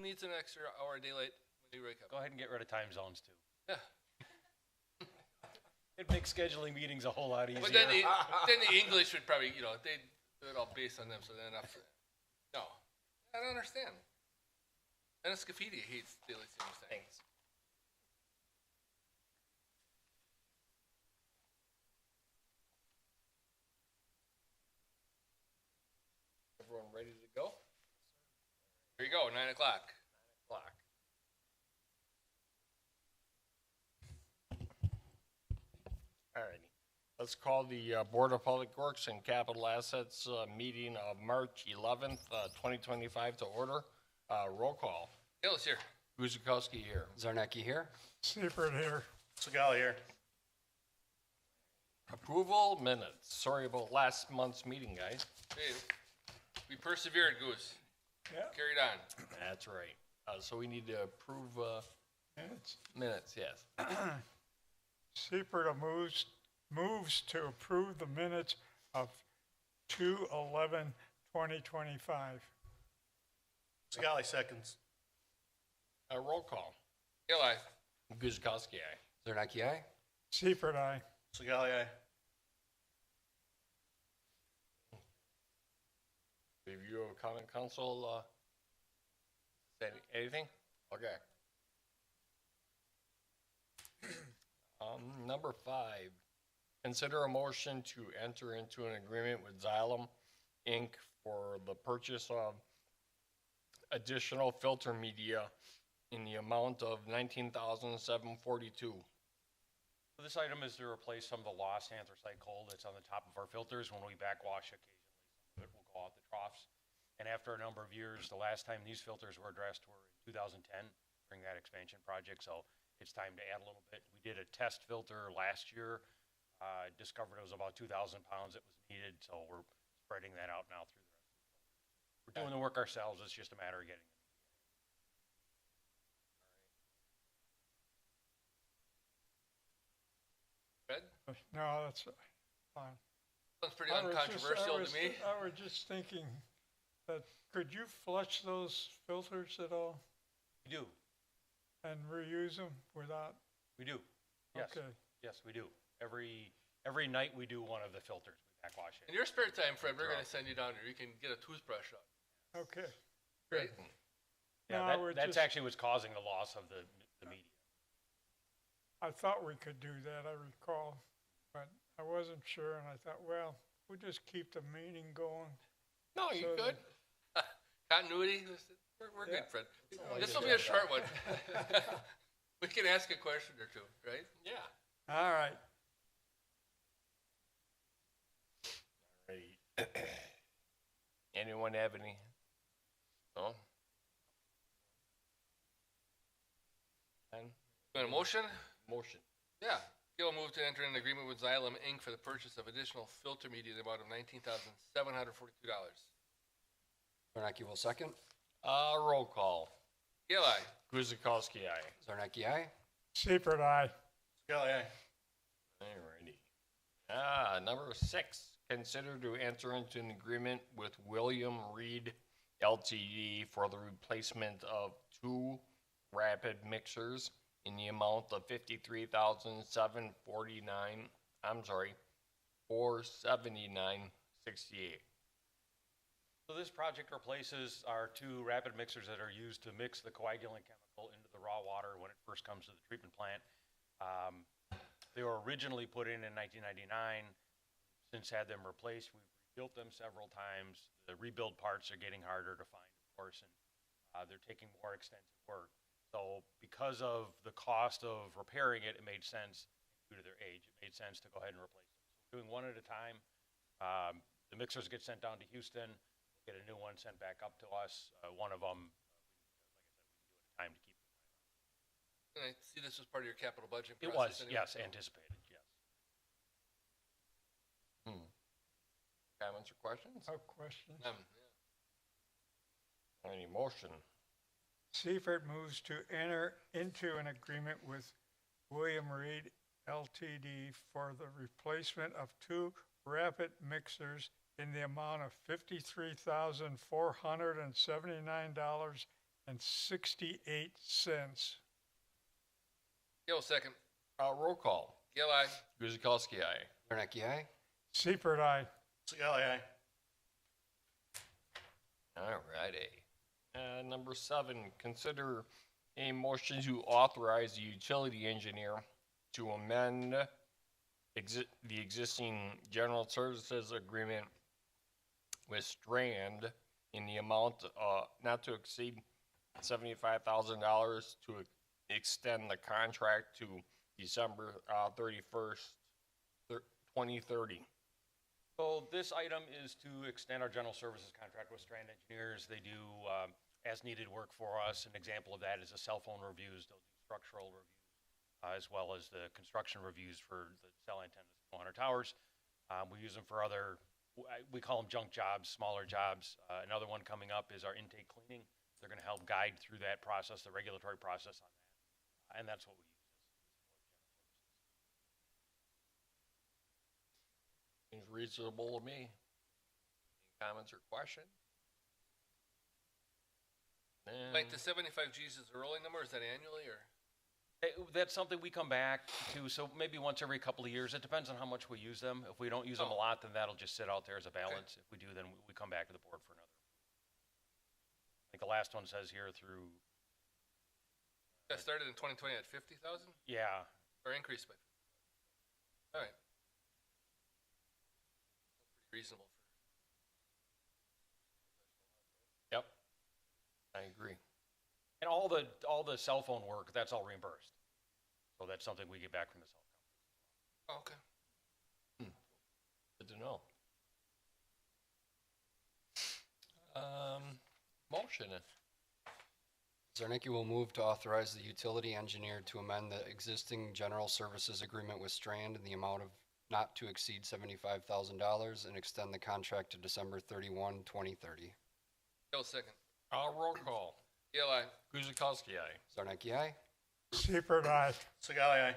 needs an extra hour of daylight when you wake up? Go ahead and get rid of time zones too. Yeah. It makes scheduling meetings a whole lot easier. But then the English would probably, they do it all based on them, so they're not for that. No. I don't understand. Dennis Scafidi hates daylight savings time. Thanks. Everyone ready to go? Here you go, 9 o'clock. 9 o'clock. All righty. Let's call the Board of Public Works and Capital Assets meeting of March 11th, 2025 to order. Roll call. Gillis here. Guzikowski here. Zarnecki here. Seifert here. Segal here. Approval minutes. Sorry about last month's meeting, guys. Hey, we persevered, Goose. Yeah. Carried on. That's right. So we need to approve minutes, yes. Seifert moves to approve the minutes of 2/11/2025. Segal seconds. Roll call. Gill, aye. Guzikowski, aye. Zarnecki, aye. Seifert, aye. Segal aye. Review of common council, anything? Okay. Number 5, consider a motion to enter into an agreement with Xylem Inc. for the purchase of additional filter media in the amount of $19,742. So this item is to replace some of the lost anthracite coal that's on the top of our filters. When we backwash occasionally, some of it will go out the troughs. And after a number of years, the last time these filters were addressed were in 2010 during that expansion project. So it's time to add a little bit. We did a test filter last year. Discovered it was about 2,000 pounds that was needed. So we're spreading that out now through the rest of the filters. We're doing the work ourselves. It's just a matter of getting it. Fred? No, that's fine. Sounds pretty I was uncontroversial to me. I was just thinking that, could you flush those filters at all We do. and reuse them without? We do. Yes. Okay. Yes, we do. Every night we do one of the filters. We backwash it. In your spare time, Fred, we're going to send you down here. You can get a toothbrush out. Okay. Great. Yeah, No, we're that's just- actually what's causing the loss of the media. I thought we could do that, I recall, but I wasn't sure, and I thought, well, we'll just keep the meeting going. No, you So good? Continuity? We're good, Yeah. Fred. This will be a short one. We can ask a question or two, right? Yeah. All right. Right. Anyone have any? No? And You want a motion? motion. Yeah. Gill moved to enter an agreement with Xylem Inc. for the purchase of additional filter media in the amount of $19,742. Zarnecki will second. Roll call. Gill, aye. Guzikowski, aye. Zarnecki, aye. Seifert, aye. Scully, aye. Alrighty. Number 6, consider to enter into an agreement with William Reed Ltd. for the replacement of 2 rapid mixers in the amount of $479.68. So this project replaces our 2 rapid mixers that are used to mix the coagulant chemical into the raw water when it first comes to the treatment plant. They were originally put in 1999. Since had them replaced, we've rebuilt them several times. The rebuild parts are getting harder to find, of course, and they're taking more extensive work. So because of the cost of repairing it, it made sense, due to their age, it made sense to go ahead and replace them. So we're doing one at a time. The mixers get sent down to Houston, get a new one sent back up to us. One of them, like I said, we can do at a time to keep them. And I see this was part of your capital budget It process. was, anyway. yes, anticipated, yes. Comments or questions? No questions. Yeah. Any motion? Seifert moves to enter into an agreement with William Reed Ltd. for the replacement of 2 rapid mixers in the amount of $53,479.88. and 68 cents. Gale second. Roll call. Gale, aye. Guzekowski, aye. Zarnecki, aye. Seifert, aye. Secali, aye. All righty. Number 7, consider a motion to authorize the utility engineer to amend the existing general services agreement with Strand in the amount not to exceed $75,000 to extend the contract to December 31st, 2030. So this item is to extend our general services contract with Strand Engineers. They do as-needed work for us. An example of that is the cell phone reviews. They'll do structural reviews, as well as the construction reviews for the cell antennas on our towers. We use them for other, we call them junk jobs, smaller jobs. Another one coming up is our intake cleaning. They're going to help guide through that process, the regulatory process on that. And that's what we use. Seems reasonable to me. Any comments or questions? Mike, the 75 Gs is a rolling number, is that annually, or? That's something we come back to, so maybe once every couple of years. It depends on how much we use them. If we don't use them a lot, then that'll just sit out there as a balance. If we do, then we come back to the board for another. I think the last one says here through, That started in 2020 at 50,000, yeah, or increased by? All right. Pretty reasonable. Yep. I agree. and all the cell phone work, that's all reimbursed. So that's something we get back from the cell company. Oh, okay. Good to know. Motion. Zarnicki will move to authorize the utility engineer to amend the existing general services agreement with Strand in the amount of not to exceed $75,000 and extend the contract to December 31, 2030. Gale second. Roll call. Gale, aye. Guzekowski, aye. Zarnicki, aye. Seifert, aye. Secali, aye.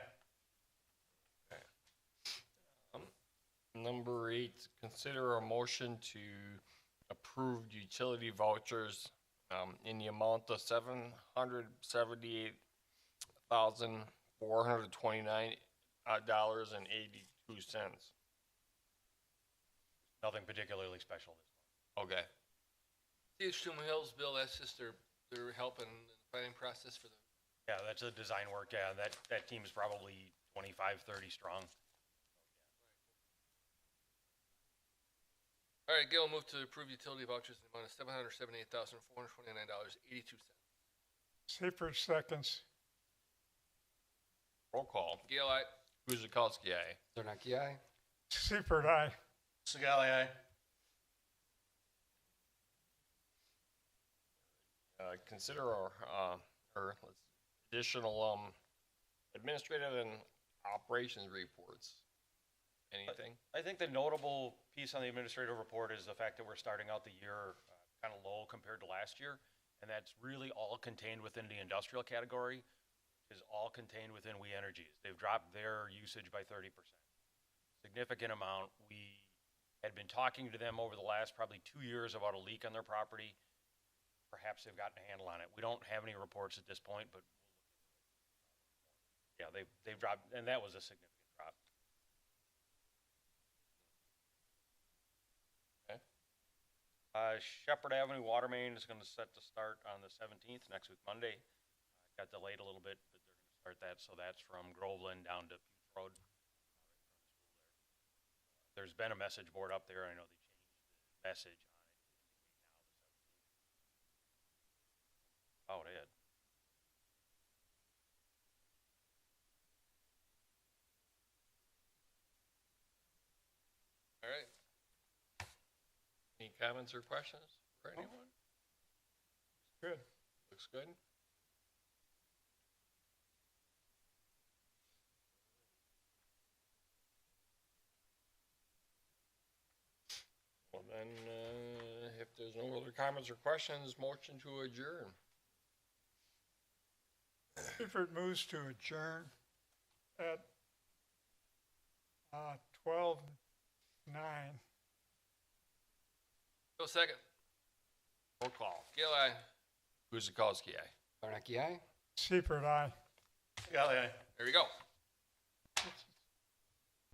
Number 8, consider a motion to approve utility vouchers in the amount of $778,429.82. Nothing particularly special. Okay. See, Schumer Hills bill, that's just their help in the planning process for the, Yeah, that's a design work. Yeah, that team is probably 25, 30 strong. all right, Gale move to approve utility vouchers in the amount of $778,429.82. Seifert seconds. Roll call. Gale, aye. Guzekowski, aye. Zarnicki, aye. Seifert, aye. Secali, aye. Consider additional administrative and operations reports. Anything? I think the notable piece on the administrative report is the fact that we're starting out the year kind of low compared to last year. And that's really all contained within the industrial category, which is all contained within We Energies. They've dropped their usage by 30%. Significant amount. We had been talking to them over the last probably 2 years about a leak on their property. Perhaps they've gotten a handle on it. We don't have any reports at this point, but yeah, they've dropped, and that was a significant drop. Shepherd Avenue water main is going to set to start on the 17th, next week, Monday. Got delayed a little bit, but they're going to start that. So that's from Groveland down to Puth Road. There's been a message board up there. I know they changed the message on it. Oh, it did. All right. Any comments or questions for anyone? Good. Looks good. Well then, if there's no other comments or questions, motion to adjourn. Seifert moves to adjourn at 12:09. Gale second. Roll call. Gale, aye. Guzekowski, aye. Zarnecki, aye. Seifert, aye. There we go.